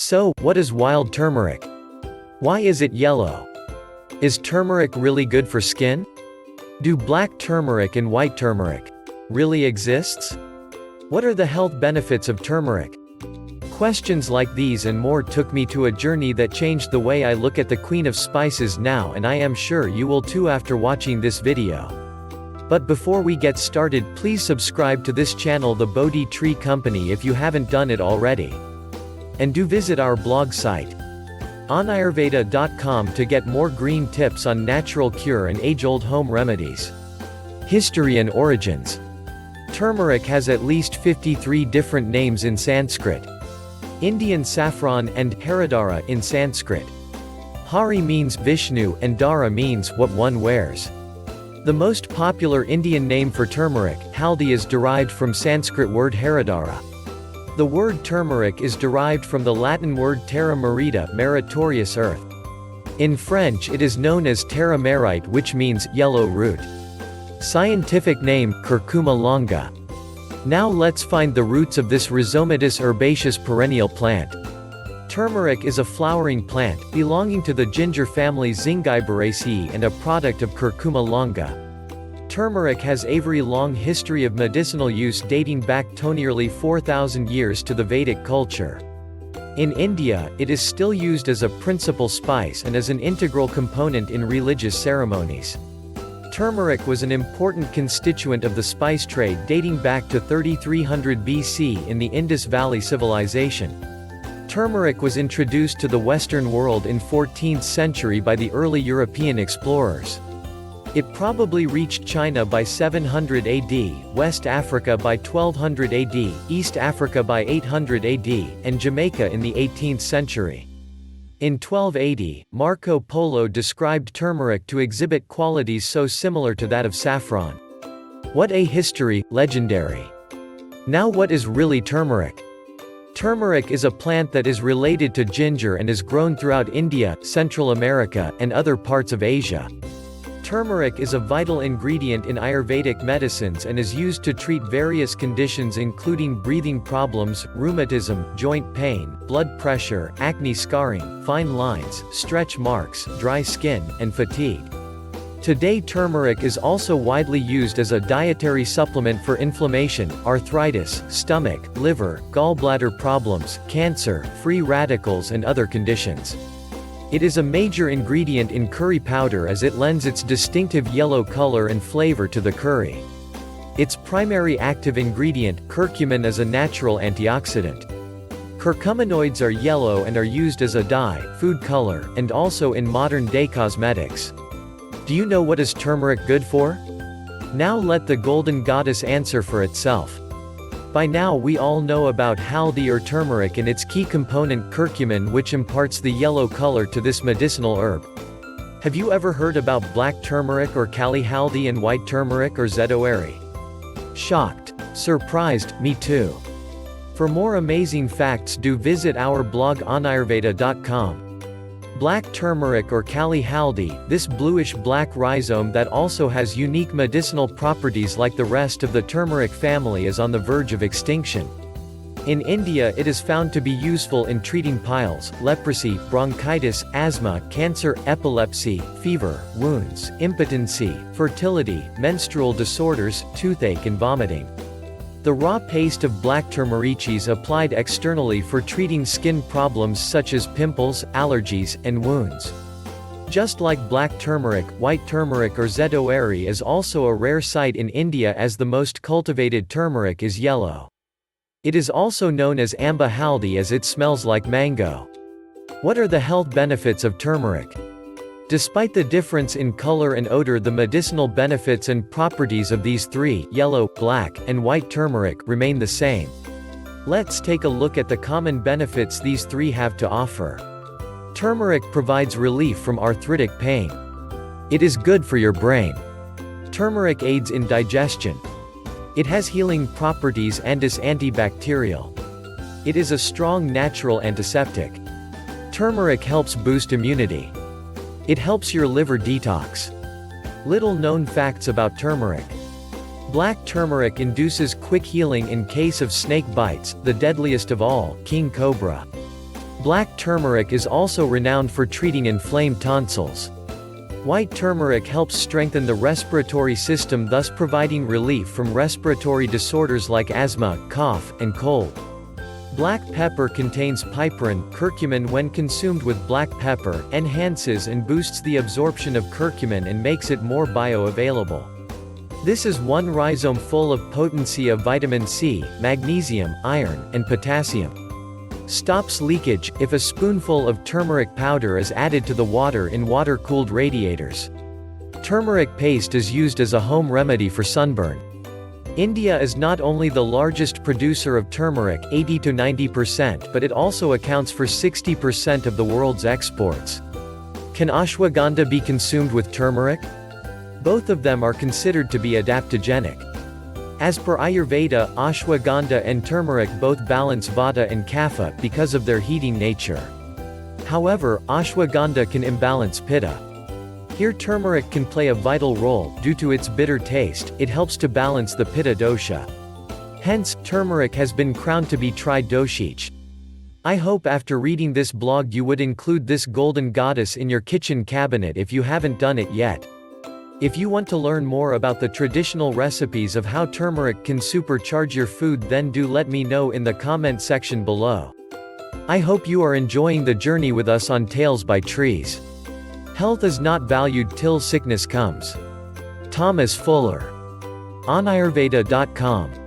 So, what is wild turmeric? Why is it yellow? Is turmeric really good for skin? Do black turmeric and white turmeric really exists? What are the health benefits of turmeric? Questions like these and more took me to a journey that changed the way I look at the Queen of Spices now, and I am sure you will too after watching this video. But before we get started, please subscribe to this channel, The Bodhi Tree Company, if you haven't done it already. And do visit our blog site, onayurveda.com, to get more green tips on natural cure and age-old home remedies. History and origins. Turmeric has at least 53 different names in Sanskrit. Indian saffron and Haridara in Sanskrit. Hari means Vishnu and Dara means what one wears. The most popular Indian name for turmeric, haldi, is derived from Sanskrit word Haridara. The word turmeric is derived from the Latin word terra merita, meritorious earth. In French it is known as terra merite, which means yellow root. Scientific name, Curcuma longa. Now let's find the roots of this rhizomatous herbaceous perennial plant. Turmeric is a flowering plant, belonging to the ginger family Zingiberaceae and a product of Curcuma longa. Turmeric has a very long history of medicinal use dating back to nearly 4,000 years to the Vedic culture. In India, it is still used as a principal spice and as an integral component in religious ceremonies. Turmeric was an important constituent of the spice trade dating back to 3300 BC in the Indus Valley Civilization. Turmeric was introduced to the Western world in 14th century by the early European explorers. It probably reached China by 700 AD, West Africa by 1200 AD, East Africa by 800 AD, and Jamaica in the 18th century. In 1280, Marco Polo described turmeric to exhibit qualities so similar to that of saffron. What a history, legendary. Now what is really turmeric? Turmeric is a plant that is related to ginger and is grown throughout India, Central America, and other parts of Asia. Turmeric is a vital ingredient in Ayurvedic medicines and is used to treat various conditions including breathing problems, rheumatism, joint pain, blood pressure, acne, scarring, fine lines, stretch marks, dry skin, and fatigue. Today turmeric is also widely used as a dietary supplement for inflammation, arthritis, stomach, liver, gallbladder problems, cancer, free radicals, and other conditions. It is a major ingredient in curry powder as it lends its distinctive yellow color and flavor to the curry. Its primary active ingredient, curcumin, is a natural antioxidant. Curcuminoids are yellow and are used as a dye, food color, and also in modern-day cosmetics. Do you know what is turmeric good for? Now let the golden goddess answer for itself. By now we all know about haldi or turmeric and its key component curcumin, which imparts the yellow color to this medicinal herb. Have you ever heard about black turmeric or kali haldi and white turmeric or zedowari? Shocked? Surprised? Me too. For more amazing facts, do visit our blog onayurveda.com. Black turmeric or kali haldi, this bluish-black rhizome that also has unique medicinal properties like the rest of the turmeric family, is on the verge of extinction. In India it is found to be useful in treating piles, leprosy, bronchitis, asthma, cancer, epilepsy, fever, wounds, impotency, fertility, menstrual disorders, toothache and vomiting. The raw paste of black turmeric is applied externally for treating skin problems such as pimples, allergies, and wounds. Just like black turmeric, white turmeric or zedowari is also a rare sight in India as the most cultivated turmeric is yellow. It is also known as amba haldi as it smells like mango. What are the health benefits of turmeric? Despite the difference in color and odor, the medicinal benefits and properties of these three, yellow, black, and white turmeric, remain the same. Let's take a look at the common benefits these three have to offer. Turmeric provides relief from arthritic pain. It is good for your brain. Turmeric aids in digestion. It has healing properties and is antibacterial. It is a strong natural antiseptic. Turmeric helps boost immunity. It helps your liver detox. Little known facts about turmeric. Black turmeric induces quick healing in case of snake bites, the deadliest of all, king cobra. Black turmeric is also renowned for treating inflamed tonsils. White turmeric helps strengthen the respiratory system, thus providing relief from respiratory disorders like asthma, cough, and cold. Black pepper contains piperine, curcumin. When consumed with black pepper, enhances and boosts the absorption of curcumin and makes it more bioavailable. This is one rhizome full of potency of vitamin C, magnesium, iron, and potassium. Stops leakage if a spoonful of turmeric powder is added to the water in water-cooled radiators. Turmeric paste is used as a home remedy for sunburn. India is not only the largest producer of turmeric, 80 to 90%, but it also accounts for 60% of the world's exports. Can ashwagandha be consumed with turmeric? Both of them are considered to be adaptogenic. As per Ayurveda, ashwagandha and turmeric both balance vata and kapha because of their heating nature. However, ashwagandha can imbalance pitta. Here turmeric can play a vital role. Due to its bitter taste, it helps to balance the pitta dosha. Hence, turmeric has been crowned to be tri-doshich. I hope after reading this blog you would include this golden goddess in your kitchen cabinet if you haven't done it yet. If you want to learn more about the traditional recipes of how turmeric can supercharge your food, then do let me know in the comment section below. I hope you are enjoying the journey with us on Tales by Trees. Health is not valued till sickness comes. Thomas Fuller. On Ayurveda.com